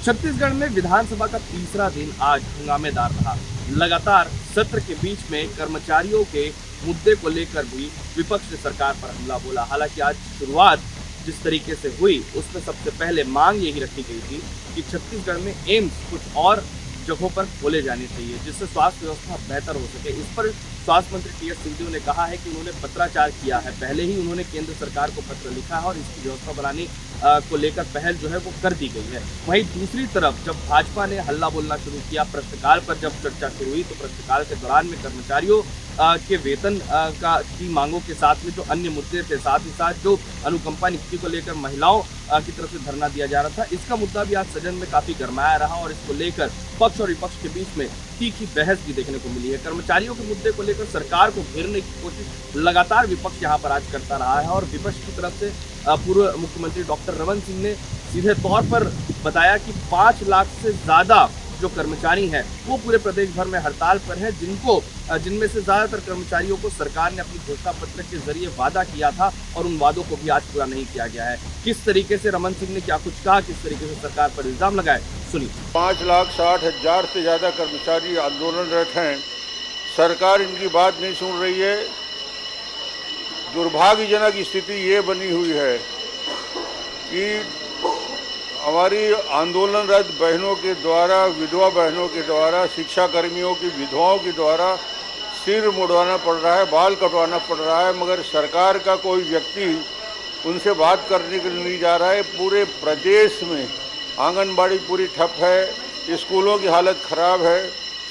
छत्तीसगढ़ में विधानसभा का तीसरा दिन आज हंगामेदार रहा। लगातार सत्र के बीच में कर्मचारियों के मुद्दे को लेकर भी विपक्ष ने सरकार पर हमला बोला। हालांकि आज शुरुआत जिस तरीके से हुई उसमें सबसे पहले मांग यही रखी गई थी कि छत्तीसगढ़ में एम्स कुछ और जगहों पर खोले जाने चाहिए जिससे स्वास्थ्य व्यवस्था बेहतर हो सके। इस पर स्वास्थ्य मंत्री टी.एस. सिंहदेव ने कहा है कि उन्होंने पत्राचार किया है, पहले ही उन्होंने केंद्र सरकार को पत्र लिखा है और इसकी व्यवस्था बनाने को लेकर पहल जो है वो कर दी गई है। वहीं दूसरी तरफ जब भाजपा ने हल्ला बोलना शुरू किया, प्रश्नकाल पर जब चर्चा शुरू हुई तो प्रश्नकाल के दौरान में कर्मचारियों के वेतन की मांगों के साथ में जो अन्य मुद्दे थे, साथ ही साथ जो अनुकंपा नियुक्ति को लेकर महिलाओं की तरफ से धरना दिया जा रहा था, इसका मुद्दा भी आज सदन में काफी गरमाया रहा और इसको लेकर पक्ष और विपक्ष के बीच में तीखी बहस भी देखने को मिली है। कर्मचारियों के मुद्दे को लेकर सरकार को घेरने की कोशिश लगातार विपक्ष यहाँ पर आज करता रहा है और विपक्ष की तरफ से पूर्व मुख्यमंत्री डॉक्टर रमन सिंह ने सीधे तौर पर बताया कि 5 लाख से ज्यादा जो कर्मचारी हैं वो पूरे प्रदेश भर में हड़ताल पर हैं, जिनमें से ज्यादातर कर्मचारियों को सरकार ने अपनी घोषणा पत्र के जरिए वादा किया था और उन वादों को भी आज पूरा नहीं किया गया है। किस तरीके से रमन सिंह ने क्या कुछ कहा, किस तरीके से सरकार पर इल्जाम लगाए, सुनिए। 5,60,000 से ज्यादा कर्मचारी आंदोलनरत हैं, सरकार इनकी बात नहीं सुन रही है। दुर्भाग्यजनक स्थिति ये बनी हुई है कि हमारी आंदोलनरत बहनों के द्वारा, विधवा बहनों के द्वारा, शिक्षा कर्मियों की विधवाओं के द्वारा सिर मुड़वाना पड़ रहा है, बाल कटवाना पड़ रहा है, मगर सरकार का कोई व्यक्ति उनसे बात करने के लिए नहीं जा रहा है। पूरे प्रदेश में आंगनबाड़ी पूरी ठप है, स्कूलों की हालत खराब है।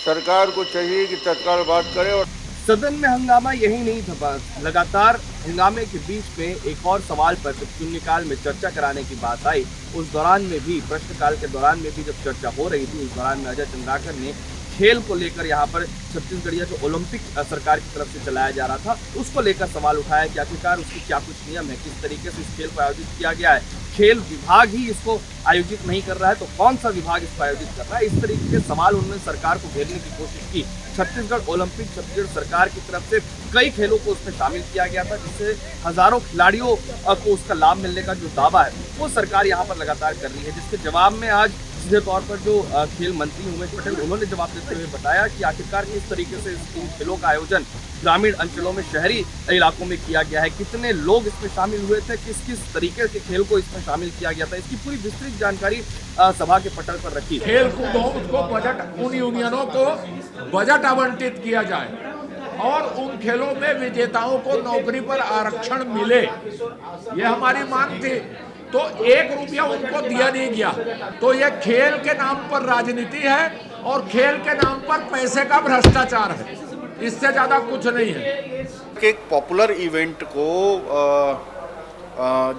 सरकार को चाहिए कि तत्काल बात करे। और सदन में हंगामा यही नहीं था, लगातार हंगामे के बीच में एक और सवाल पर जब शून्यकाल में चर्चा कराने की बात आई, उस दौरान में भी, प्रश्नकाल के दौरान में भी जब चर्चा हो रही थी, उस दौरान में अजय चंद्राकर ने खेल को लेकर यहाँ पर छत्तीसगढ़िया जो ओलंपिक सरकार की तरफ से चलाया जा रहा था उसको लेकर सवाल उठाया कि आखिरकार उसकी क्या कुछ नियम है, किस तरीके से इस खेल को आयोजित किया गया है। खेल विभाग ही इसको आयोजित नहीं कर रहा है तो कौन सा विभाग इसको आयोजित कर रहा है, इस तरीके के सवाल उन्होंने सरकार को घेरने की कोशिश की। छत्तीसगढ़ ओलंपिक, छत्तीसगढ़ सरकार की तरफ से कई खेलों को उसमें शामिल किया गया था जिससे हजारों खिलाड़ियों को उसका लाभ मिलने का जो दावा है वो सरकार यहाँ पर लगातार कर रही है, जिसके जवाब में आज सीधे तौर पर जो खेल मंत्री उमेश पटेल उन्होंने जवाब देते हुए बताया कि आखिरकार किस तरीके से इन खेलों का आयोजन ग्रामीण अंचलों में, शहरी इलाकों में किया गया है, कितने लोग इसमें शामिल हुए थे, किस किस तरीके के खेल को इसमें शामिल किया गया था, इसकी पूरी विस्तृत जानकारी सभा के पटल पर रखी। खेल कूदों को बजट, उन यूनियनों को बजट आवंटित किया जाए और उन खेलों में विजेताओं को नौकरी पर आरक्षण मिले, ये हमारी मांग थी। तो 1 रुपया उनको दिया नहीं गया। तो ये खेल के नाम पर राजनीति है और खेल के नाम पर पैसे का भ्रष्टाचार है, इससे ज्यादा कुछ नहीं है। एक पॉपुलर इवेंट को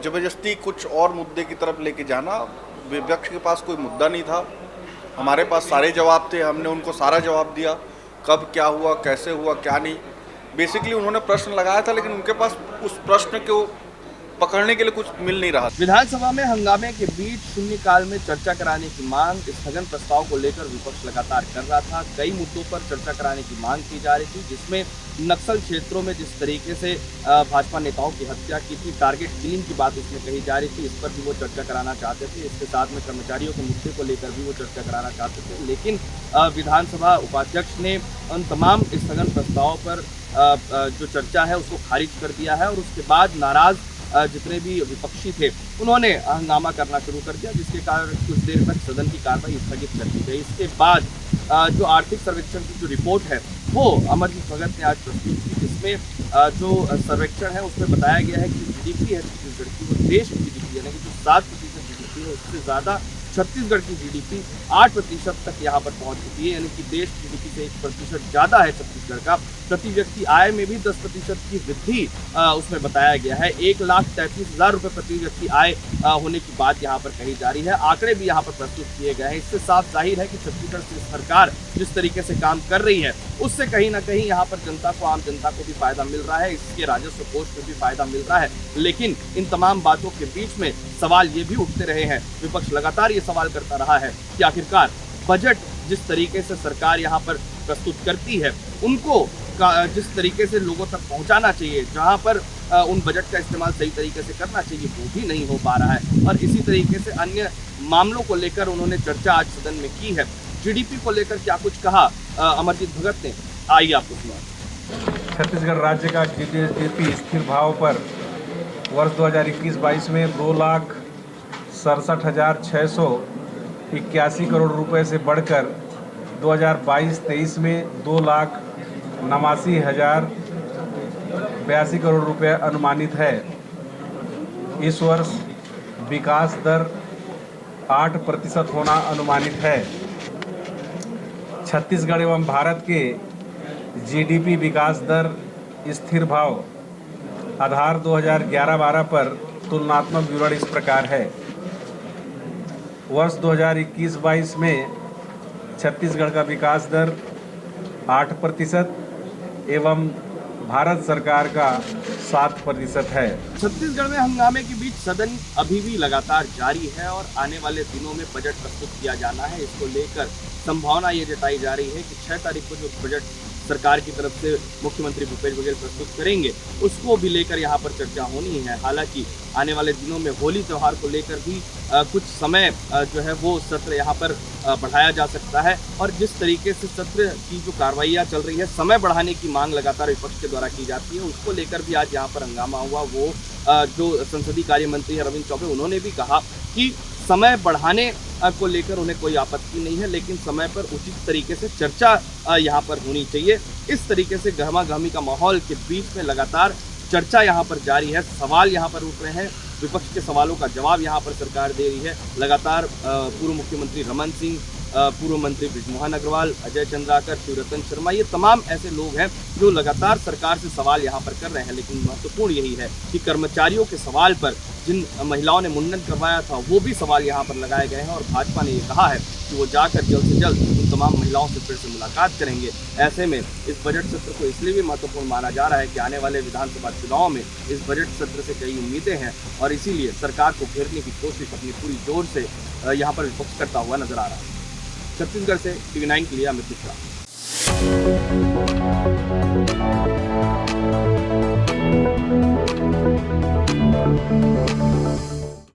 जबरदस्ती कुछ और मुद्दे की तरफ लेके जाना, विपक्ष के पास कोई मुद्दा नहीं था, हमारे पास सारे जवाब थे, हमने उनको सारा जवाब दिया, कब क्या हुआ, कैसे हुआ, क्या नहीं। बेसिकली उन्होंने प्रश्न लगाया था लेकिन उनके पास उस प्रश्न को पकड़ने के लिए कुछ मिल नहीं रहा। विधानसभा में हंगामे के बीच शून्यकाल में चर्चा कराने की मांग, स्थगन प्रस्ताव को लेकर विपक्ष लगातार कर रहा था। कई मुद्दों पर चर्चा कराने की मांग की जा रही थी, जिसमें नक्सल क्षेत्रों में जिस तरीके से भाजपा नेताओं की हत्या की थी, टारगेट किलिंग की बात इसमें कही जा रही थी, इस पर भी वो चर्चा कराना चाहते थे। इसके साथ में कर्मचारियों के मुद्दे को लेकर भी वो चर्चा कराना चाहते थे, लेकिन विधानसभा उपाध्यक्ष ने उन तमाम स्थगन प्रस्तावों पर जो चर्चा है उसको खारिज कर दिया है और उसके बाद नाराज जितने भी विपक्षी थे उन्होंने हंगामा करना शुरू कर दिया, जिसके कारण कुछ देर तक सदन की कार्रवाई स्थगित कर दी गई। इसके बाद जो आर्थिक सर्वेक्षण की जो रिपोर्ट है वो अमरजीत भगत ने आज प्रस्तुत की, जिसमें जो सर्वेक्षण है उसमें बताया गया है कि जीडीपी है छत्तीसगढ़ की, वो देश की जीडीपी यानी कि जो 7% जीडीपी है उससे ज़्यादा छत्तीसगढ़ की जीडीपी 8% तक यहाँ पर पहुँच चुकी है, यानी कि देश की जीडीपी से 1% ज़्यादा है छत्तीसगढ़ का। प्रति व्यक्ति आय में भी 10% की वृद्धि उसमें बताया गया है। 1,33,000 रुपये प्रति व्यक्ति आय होने की बात यहाँ पर कही जा रही है। आंकड़े भी यहाँ पर प्रस्तुत किए गए हैं। इससे साफ जाहिर है कि छत्तीसगढ़ सरकार जिस तरीके से काम कर रही है उससे कहीं ना कहीं यहाँ पर जनता को, आम जनता को भी फायदा मिल रहा है, इसके राजस्व कोष में भी फायदा मिल रहा है। लेकिन इन तमाम बातों के बीच में सवाल ये भी उठते रहे हैं, विपक्ष लगातार ये सवाल करता रहा है कि आखिरकार बजट जिस तरीके से सरकार यहाँ पर प्रस्तुत करती है उनको जिस तरीके से लोगों तक पहुंचाना चाहिए, जहां पर उन बजट का इस्तेमाल सही तरीके से करना चाहिए, वो भी नहीं हो पा रहा है। और इसी तरीके से अन्य मामलों को लेकर उन्होंने चर्चा आज सदन में की है। जीडीपी को लेकर क्या कुछ कहा अमरजीत भगत ने, आइए आपको सुनाते। छत्तीसगढ़ राज्य का जीडीपी स्थिर भाव पर वर्ष 2021-22 में 2,67,681 करोड़ रुपए से बढ़कर 2022-23 में 2,89,082 करोड़ रुपए अनुमानित है। इस वर्ष विकास दर 8% होना अनुमानित है। छत्तीसगढ़ एवं भारत के जीडीपी विकास दर स्थिर भाव आधार 2011-12 पर तुलनात्मक विवरण इस प्रकार है। वर्ष 2021-22 में छत्तीसगढ़ का विकास दर 8% एवं भारत सरकार का 7% है। छत्तीसगढ़ में हंगामे के बीच सदन अभी भी लगातार जारी है और आने वाले दिनों में बजट प्रस्तुत किया जाना है। इसको लेकर संभावना ये जताई जा रही है कि 6 तारीख को जो बजट सरकार की तरफ से मुख्यमंत्री भूपेश बघेल प्रस्तुत करेंगे उसको भी लेकर यहाँ पर चर्चा होनी है। हालांकि आने वाले दिनों में होली त्यौहार को लेकर भी कुछ समय जो है वो सत्र यहाँ पर बढ़ाया जा सकता है और जिस तरीके से सत्र की जो कार्रवाइयाँ चल रही है, समय बढ़ाने की मांग लगातार विपक्ष के द्वारा की जाती है, उसको लेकर भी आज यहाँ पर हंगामा हुआ। वो जो संसदीय कार्य मंत्री है रविंद्र चौबे, उन्होंने भी कहा कि समय बढ़ाने को लेकर उन्हें कोई आपत्ति नहीं है, लेकिन समय पर उचित तरीके से चर्चा यहाँ पर होनी चाहिए। इस तरीके से गहमा-गहमी का माहौल के बीच में लगातार चर्चा यहाँ पर जारी है। सवाल यहाँ पर उठ रहे हैं, विपक्ष के सवालों का जवाब यहाँ पर सरकार दे रही है। लगातार पूर्व मुख्यमंत्री रमन सिंह, पूर्व मंत्री बृजमोहन अग्रवाल, अजय चंद्राकर, शिवरतन शर्मा, ये तमाम ऐसे लोग हैं जो लगातार सरकार से सवाल यहाँ पर कर रहे हैं। लेकिन महत्वपूर्ण यही है कि कर्मचारियों के सवाल पर जिन महिलाओं ने मुंडन करवाया था वो भी सवाल यहाँ पर लगाए गए हैं और भाजपा ने ये कहा है कि वो जाकर जल्द से जल्द उन तमाम महिलाओं से फिर से मुलाकात करेंगे। ऐसे में इस बजट सत्र को इसलिए भी महत्वपूर्ण माना जा रहा है कि आने वाले विधानसभा चुनाव में इस बजट सत्र से कई उम्मीदें हैं और इसीलिए सरकार को घेरने की कोशिश अपनी पूरी जोर से यहाँ पर विपक्ष करता हुआ नजर आ रहा है। छत्तीसगढ़ से TV9 के लिए अमित मिश्रा।